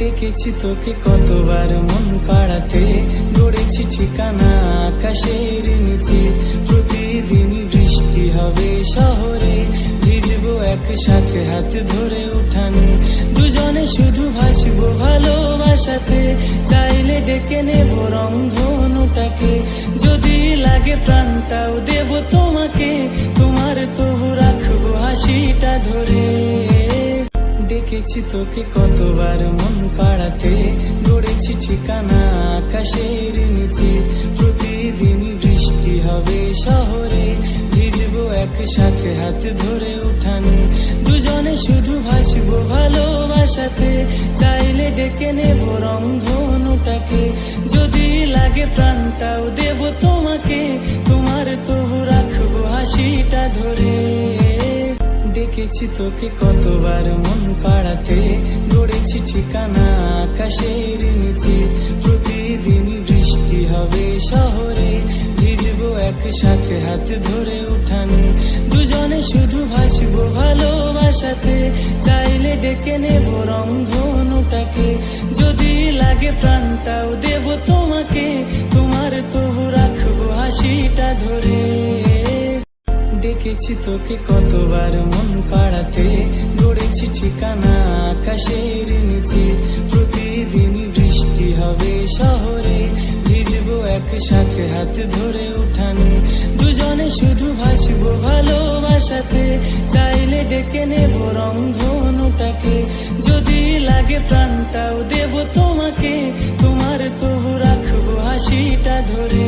ডেকেছি তোকে কতবার মন পাড়াতে, গড়েছি ঠিকানা আকাশের নিচে। প্রতিদিনই বৃষ্টি হবে শহরে, ভিজবো একসাথে হাত ধরে উঠানে। দুজনে শুধু ভাসবো ভালোবাসাতে, চাইলে ডেকে নেব রংধনুটাকে। যদি লাগে প্রাণটাও দেব তোমাকে, তোমার তবু রাখবো হাসিটা ধরে। ডেকেছি তোকে কতবার মন পাড়াতে, গড়েছি ঠিকানা আকাশের নিচে। প্রতিদিনই বৃষ্টি হবে শহরে, ভিজবো একসাথে হাত ধরে উঠানে। দুজনে শুধু ভাসবো ভালোবাসাতে, চাইলে ডেকে নেব রংধনুটাকে। যদি লাগে প্রাণটাও দেব তোমাকে, তোমার তবু রাখবো হাসিটা ধরে। ডেকেছি তোকে কতবার মন পাড়াতে, গড়েছি ঠিকানা আকাশের নিচে। প্রতিদিনই বৃষ্টি হবে শহরে, ভিজবো একসাথে হাত ধরে উঠানে। দুজনে শুধু ভাসবো ভালোবাসাতে, চাইলে ডেকে নেব রংধনুটাকে। যদি লাগে প্রাণটাও দেব তোমাকে, তোমার তবু রাখবো হাসিটা ধরে। ডেকেছি তোকে কতবার মন পাড়াতে, গড়েছি ঠিকানা আকাশের নিচে। প্রতিদিনই বৃষ্টি হবে শহরে, ভিজবো একসাথে হাত ধরে উঠানে। দুজনে শুধু ভাসবো ভালোবাসাতে, চাইলে ডেকে নেব রংধনুটাকে। যদি লাগে প্রাণটাও দেব তোমাকে, তোমার তবু রাখবো হাসিটা ধরে।